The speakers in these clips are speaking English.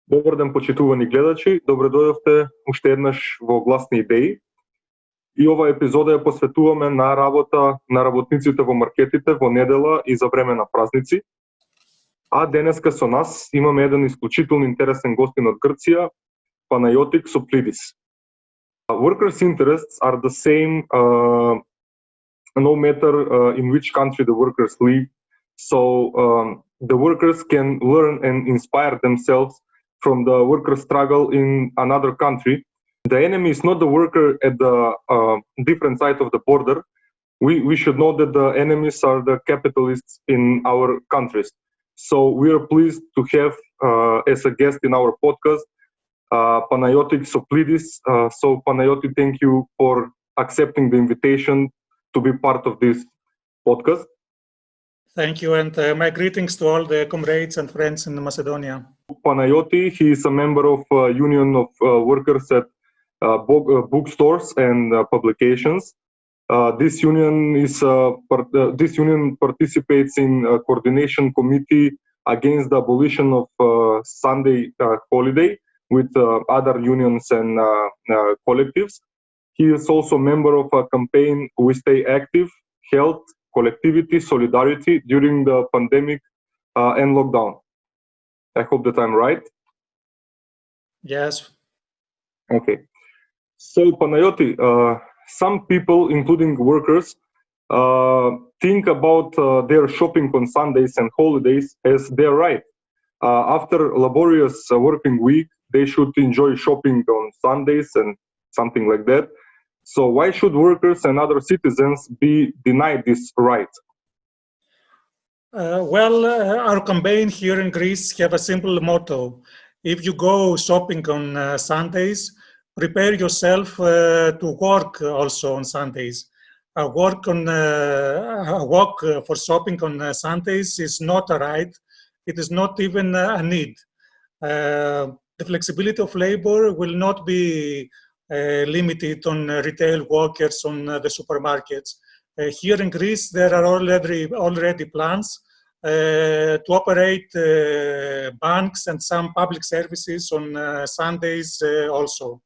Добар ден, почитувани гледачи, добре дојдовте уште еднаш во Гласни идеи. И оваа епизода ја посветуваме на работа на работниците во маркетите во недела и за време на празници. А денеска со нас имаме еден исклучително интересен гостин од Грција, Panayiotis Soplidis. Workers' interests are the same no matter in which country the workers live. So the workers can learn and inspire themselves from the worker struggle in another country. The enemy is not the worker at the different side of the border. We should know that the enemies are the capitalists in our countries. So we are pleased to have as a guest in our podcast Panayiotis Soplidis. So Panayiotis, thank you for accepting the invitation to be part of this podcast. Thank you, and my greetings to all the comrades and friends in Macedonia. Panayiotis, he is a member of Union of Workers at bookstores and publications. This union participates in a coordination committee against the abolition of Sunday holiday with other unions and collectives. He is also a member of a campaign We Stay Active, Health, Collectivity, Solidarity during the pandemic and lockdown. I hope that I'm right. Yes. Okay. So Panayiotis, some people, including workers, think about their shopping on Sundays and holidays as their right. After a laborious working week, they should enjoy shopping on Sundays and something like that. So why should workers and other citizens be denied this right? Our campaign here in Greece have a simple motto. If you go shopping on Sundays, prepare yourself to work also on Sundays. A walk for shopping on Sundays is not a right. It is not even a need. The flexibility of labor will not be limited on retail workers on the supermarkets. Here in Greece, there are already plans to operate banks and some public services on Sundays also.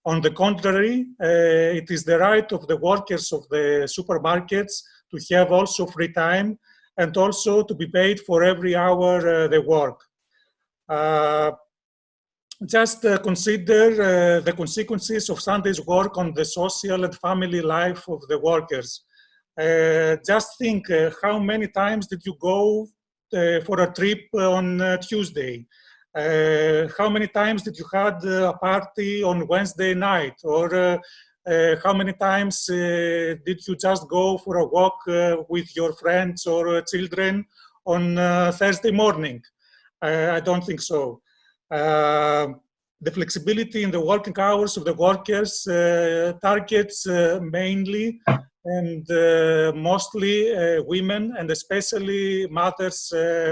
On the contrary, it is the right of the workers of the supermarkets to have also free time and also to be paid for every hour they work. Just consider the consequences of Sunday's work on the social and family life of the workers. Just think, how many times did you go for a trip on Tuesday? How many times did you had a party on Wednesday night? Or how many times did you just go for a walk with your friends or children on Thursday morning? I don't think so. The flexibility in the working hours of the workers targets mainly and mostly women and especially mothers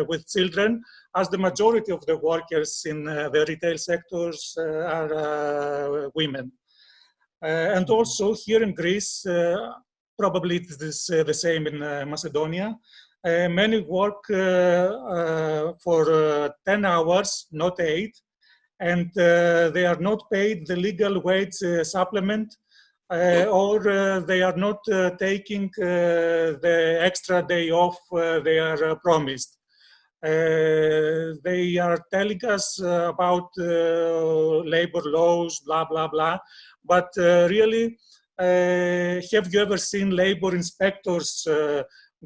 with children, as the majority of the workers in the retail sectors are women. And also here in Greece, probably it is the same in Macedonia, many work for 10 hours, not 8, and they are not paid the legal wage supplement, or they are not taking the extra day off they are promised. They are telling us about labor laws, blah, blah, blah, but really, have you ever seen labor inspectors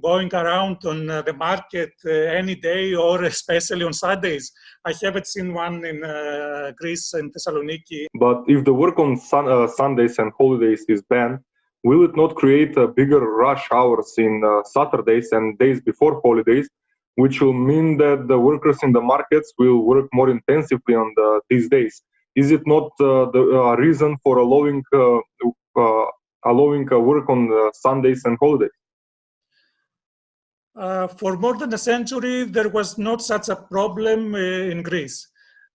going around on the market any day or especially on Sundays? I haven't seen one in Greece and Thessaloniki. But if the work on Sundays and holidays is banned, will it not create a bigger rush hours in Saturdays and days before holidays, which will mean that the workers in the markets will work more intensively on these days? Is it not the reason for allowing work on Sundays and holidays? For more than a century, there was not such a problem in Greece.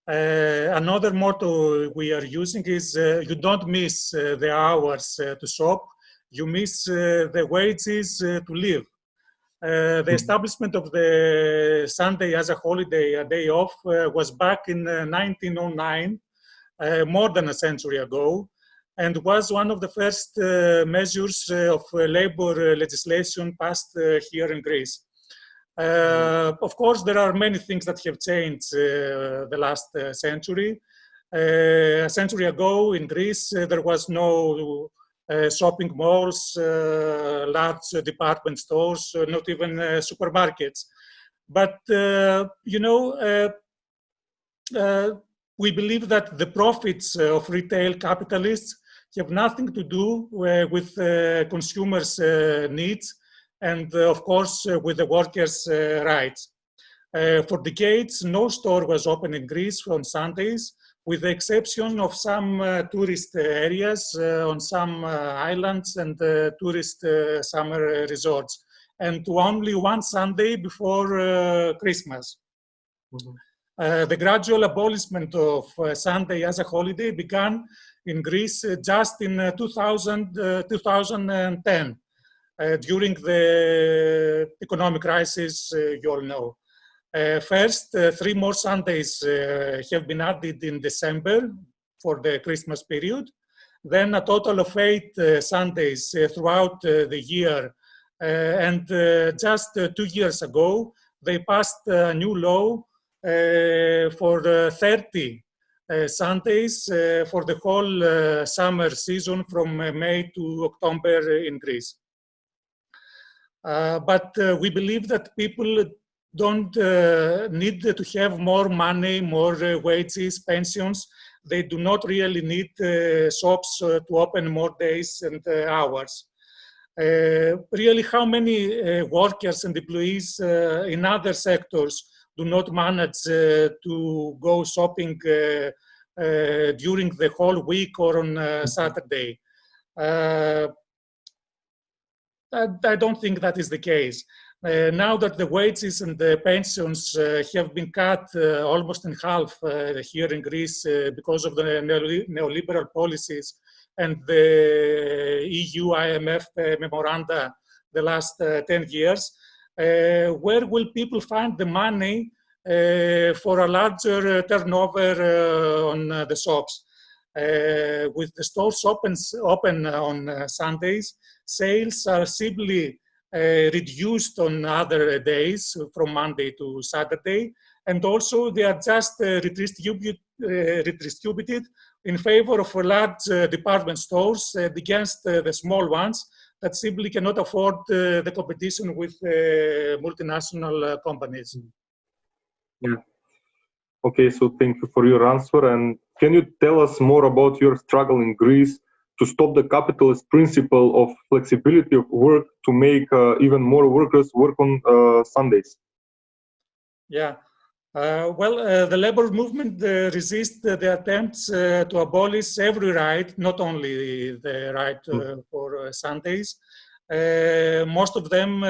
Another motto we are using is you don't miss the hours to shop, you miss the wages to live. The establishment of the Sunday as a holiday, a day off, was back in 1909, more than a century ago, and was one of the first measures of labor legislation passed here in Greece. Of course, there are many things that have changed the last century. A century ago in Greece, there was no shopping malls, large department stores, not even supermarkets. But, we believe that the profits of retail capitalists have nothing to do with consumers' needs and, of course, with the workers' rights. For decades, no store was open in Greece on Sundays, with the exception of some tourist areas on some islands and tourist summer resorts, and only one Sunday before Christmas. Mm-hmm. The gradual abolishment of Sunday as a holiday began in Greece just in 2010, during the economic crisis you all know. First, 3 more Sundays have been added in December for the Christmas period. Then a total of 8 Sundays throughout the year. And just 2 years ago, they passed a new law for 30 Sundays for the whole summer season from May to October in Greece. But we believe that people don't need to have more money, more wages, pensions. They do not really need shops to open more days and hours. Really, how many workers and employees in other sectors do not manage to go shopping during the whole week or on Saturday? I don't think that is the case. Now that the wages and the pensions have been cut almost in half here in Greece because of the neoliberal policies and the EU IMF memoranda the last 10 years, where will people find the money for a larger turnover on the shops? With the stores open on Sundays, sales are simply reduced on other days from Monday to Saturday, and also they are just redistributed in favor of large department stores against the small ones that simply cannot afford the competition with multinational companies. Yeah. Okay, so thank you for your answer. And can you tell us more about your struggle in Greece to stop the capitalist principle of flexibility of work to make even more workers work on Sundays? Yeah. The labor movement resists the attempts to abolish every right, not only the right for Sundays. Most of them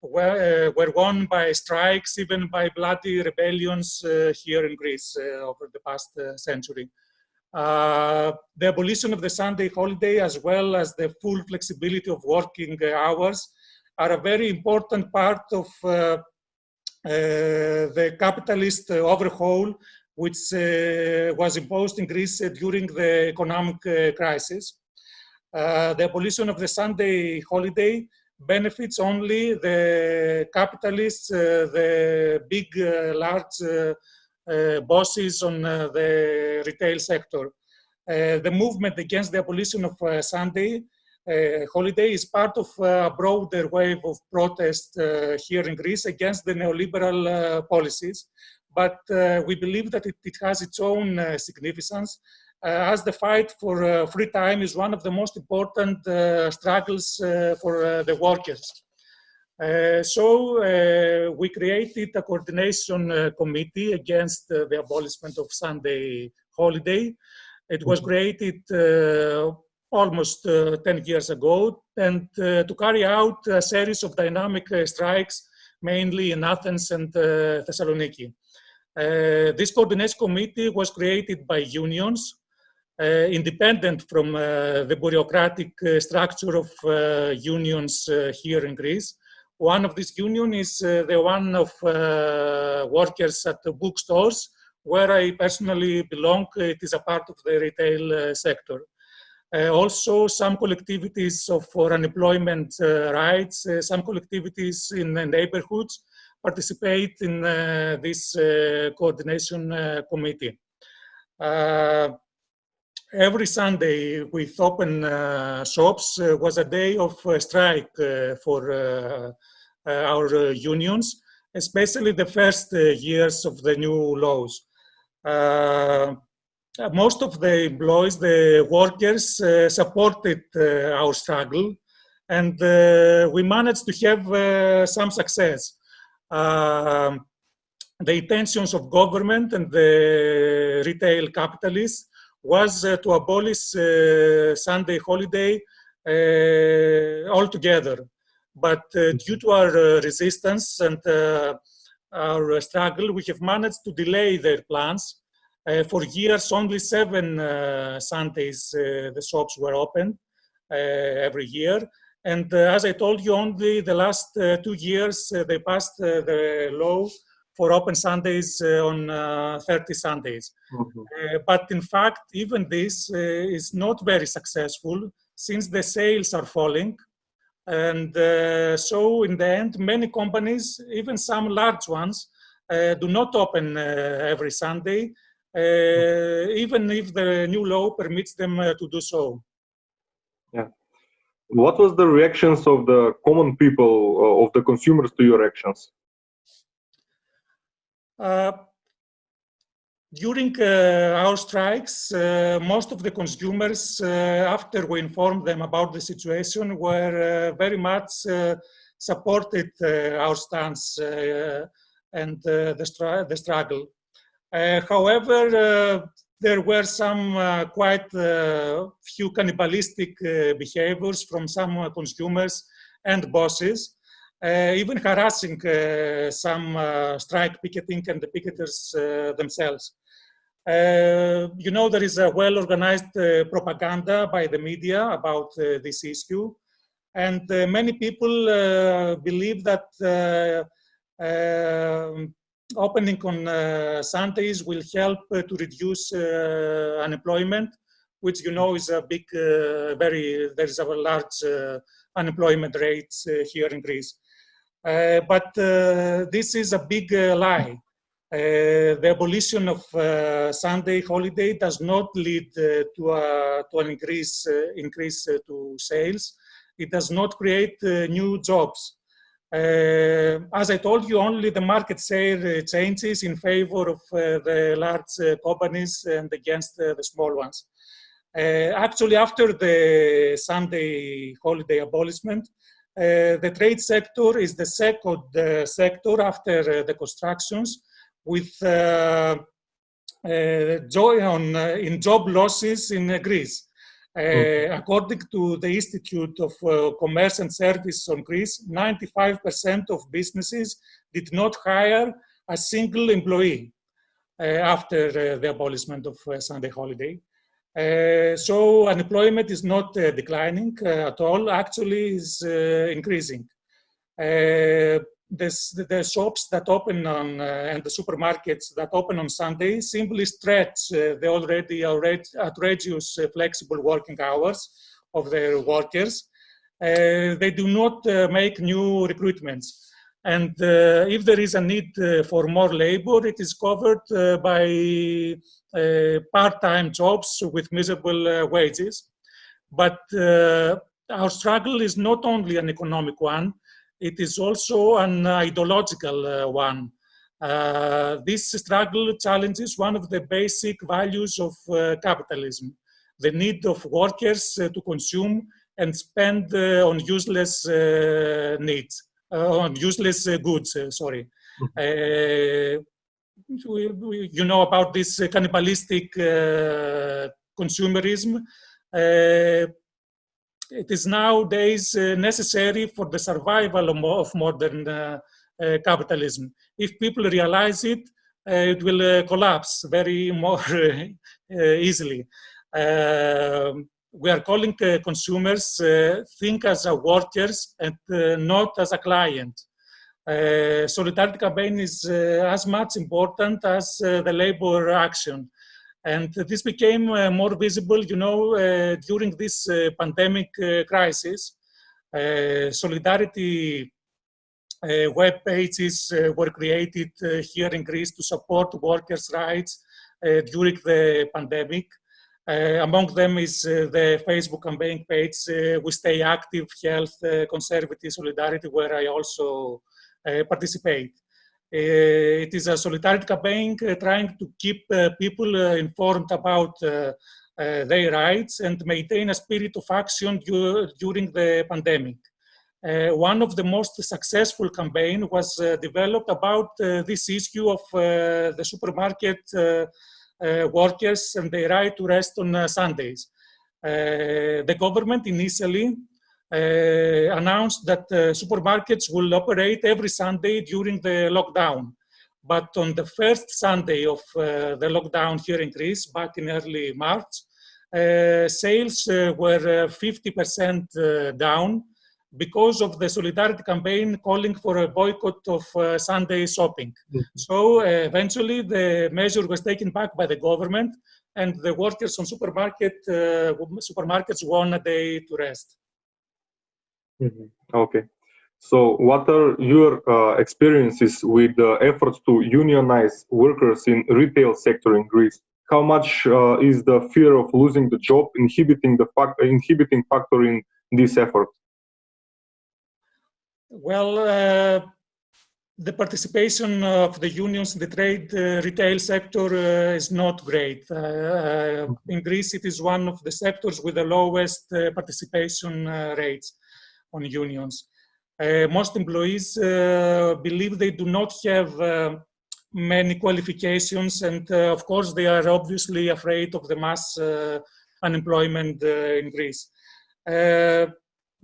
were won by strikes, even by bloody rebellions here in Greece over the past century. The abolition of the Sunday holiday, as well as the full flexibility of working hours, are a very important part of the capitalist overhaul which was imposed in Greece during the economic crisis. The abolition of the Sunday holiday benefits only the capitalists, the big, large bosses on the retail sector. The movement against the abolition of Sunday holiday is part of a broader wave of protest here in Greece against the neoliberal policies. But we believe that it has its own significance, as the fight for free time is one of the most important struggles for the workers. So we created a coordination committee against the abolishment of Sunday holiday. It was created almost 10 years ago, and to carry out a series of dynamic strikes, mainly in Athens and Thessaloniki. This coordination committee was created by unions, independent from the bureaucratic structure of unions here in Greece. One of these union is the one of workers at the bookstores, where I personally belong. It is a part of the retail sector. Also, some collectivities for unemployment rights, some collectivities in the neighborhoods participate in this coordination committee. Every Sunday with open shops was a day of strike for our unions, especially the first years of the new laws. Most of the employees, the workers, supported our struggle, and we managed to have some success. The intentions of government and the retail capitalists was to abolish Sunday holiday altogether. But due to our resistance and our struggle, we have managed to delay their plans. For years, only 7 Sundays the shops were open every year. And as I told you, only the last 2 years they passed the law for open Sundays on 30 Sundays. Mm-hmm. But in fact, even this is not very successful since the sales are falling. And so in the end, many companies, even some large ones, do not open every Sunday, even if the new law permits them to do so. Yeah. What was the reactions of the common people, of the consumers to your actions? During our strikes, most of the consumers, after we informed them about the situation, were very much supported our stance and the struggle. However, there were some quite few cannibalistic behaviors from some consumers and bosses, even harassing some strike picketing and the picketers themselves. You know, there is a well-organized propaganda by the media about this issue, and many people believe that opening on Sundays will help to reduce unemployment, which you know is a big, there is a large unemployment rate here in Greece. But this is a big lie. The abolition of Sunday holiday does not lead to an increase to sales. It does not create new jobs. As I told you, only the market share changes in favor of the large companies and against the small ones. Actually, after the Sunday holiday abolishment, the trade sector is the second sector after the constructions, with in job losses in Greece. According to the Institute of Commerce and Service on Greece, 95% of businesses did not hire a single employee after the abolishment of Sunday holiday. So unemployment is not declining at all, actually is increasing. The shops that open on and the supermarkets that open on Sunday simply stretch the already outrageous flexible working hours of their workers. They do not make new recruitments. And if there is a need for more labor, it is covered by part-time jobs with miserable wages. But our struggle is not only an economic one, it is also an ideological one. This struggle challenges one of the basic values of capitalism, the need of workers to consume and spend on useless needs, on useless goods, sorry. You know about this cannibalistic consumerism. It is nowadays necessary for the survival of modern capitalism. If people realize it, it will collapse very more easily. we are calling consumers think as a workers and not as a client. Solidarity campaign is as much important as the labor action. And this became more visible, during this pandemic crisis. Solidarity web pages were created here in Greece to support workers' rights during the pandemic. Among them is the Facebook campaign page, We Stay Active, Health, Conservative Solidarity, where I also participate. It is a solidarity campaign trying to keep people informed about their rights and maintain a spirit of action during the pandemic. One of the most successful campaigns was developed about this issue of the supermarket workers and their right to rest on Sundays. The government initially announced that supermarkets will operate every Sunday during the lockdown. But on the first Sunday of the lockdown here in Greece, back in early March, sales were 50% down because of the solidarity campaign calling for a boycott of Sunday shopping. So eventually the measure was taken back by the government, and the workers on supermarkets won a day to rest. Okay. So what are your experiences with the efforts to unionize workers in retail sector in Greece? How much is the fear of losing the job inhibiting factor in this effort? Well, the participation of the unions in the trade retail sector is not great. In Greece, it is one of the sectors with the lowest participation rates on unions. Most employees believe they do not have many qualifications, and of course, they are obviously afraid of the mass unemployment in Greece.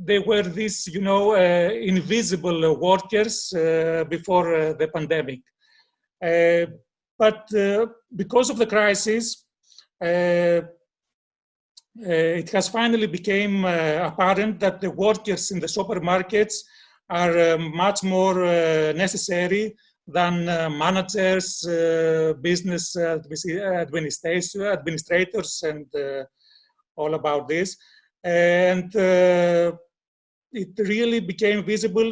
They were these, invisible workers before the pandemic. But because of the crisis, it has finally become apparent that the workers in the supermarkets are much more necessary than managers, business administrators, and all about this. And it really became visible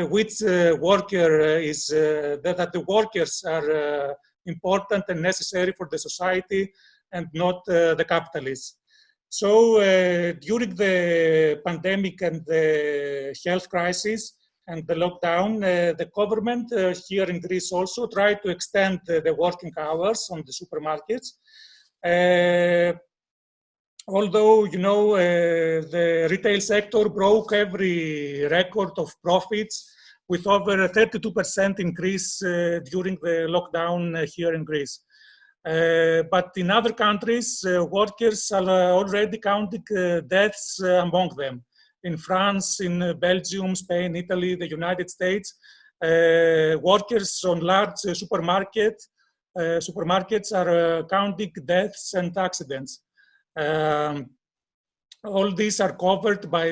which worker is, that the workers are important and necessary for the society and not the capitalists. So during the pandemic and the health crisis and the lockdown, the government here in Greece also tried to extend the working hours on the supermarkets. Although, the retail sector broke every record of profits with over a 32% increase during the lockdown here in Greece. But in other countries, workers are already counting deaths among them. In France, in Belgium, Spain, Italy, the United States, workers on large supermarkets are counting deaths and accidents. All these are covered by,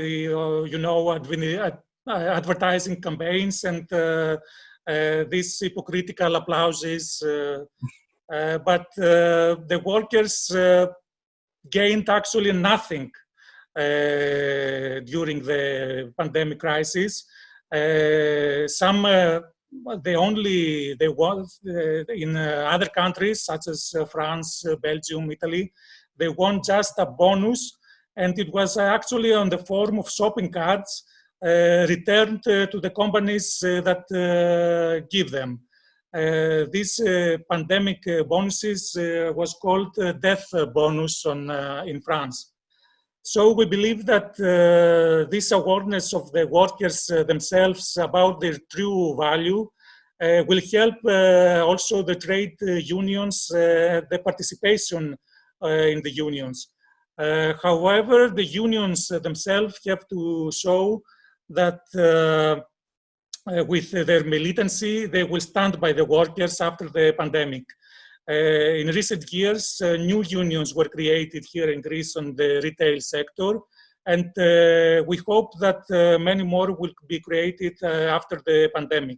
advertising campaigns and these hypocritical applauses. But the workers gained actually nothing during the pandemic crisis. In other countries such as France, Belgium, Italy, they won just a bonus, and it was actually on the form of shopping cards returned to the companies that give them. This pandemic bonuses was called death bonus in France. So we believe that this awareness of the workers themselves about their true value will help also the trade unions, the participation in the unions. However, the unions themselves have to show that with their militancy, they will stand by the workers after the pandemic. In recent years, new unions were created here in Greece on the retail sector, and we hope that many more will be created after the pandemic.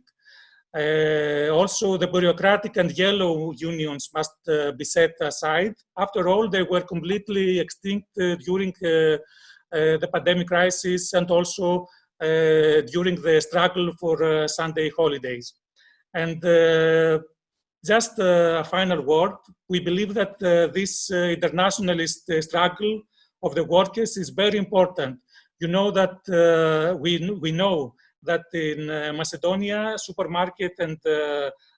Also, the bureaucratic and yellow unions must be set aside. After all, they were completely extinct during the pandemic crisis and also during the struggle for Sunday holidays. And just a final word, we believe that this internationalist struggle of the workers is very important. You know that we know that in Macedonia, supermarket and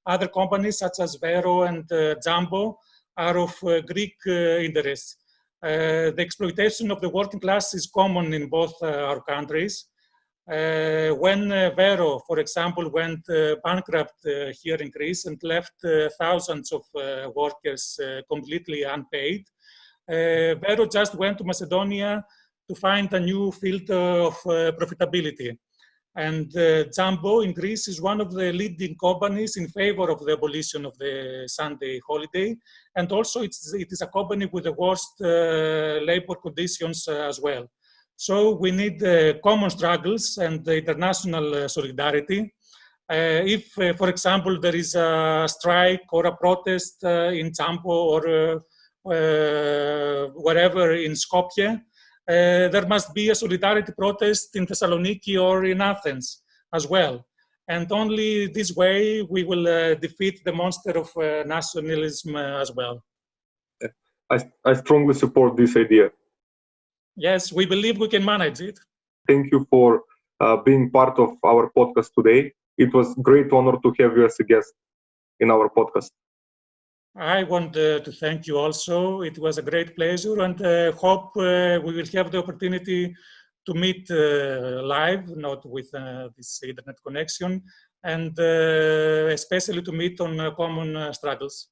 other companies such as Vero and Jumbo are of Greek interest. The exploitation of the working class is common in both our countries. When Vero, for example, went bankrupt here in Greece and left thousands of workers completely unpaid, Vero just went to Macedonia to find a new field of profitability. And Jumbo in Greece is one of the leading companies in favor of the abolition of the Sunday holiday. And also it is a company with the worst labor conditions as well. So we need common struggles and international solidarity. If, for example, there is a strike or a protest in Jumbo or wherever in Skopje, there must be a solidarity protest in Thessaloniki or in Athens as well. And only this way we will defeat the monster of nationalism as well. I strongly support this idea. Yes, we believe we can manage it. Thank you for being part of our podcast today. It was a great honor to have you as a guest in our podcast. I want to thank you also. It was a great pleasure, and hope we will have the opportunity to meet live, not with this internet connection, and especially to meet on common struggles.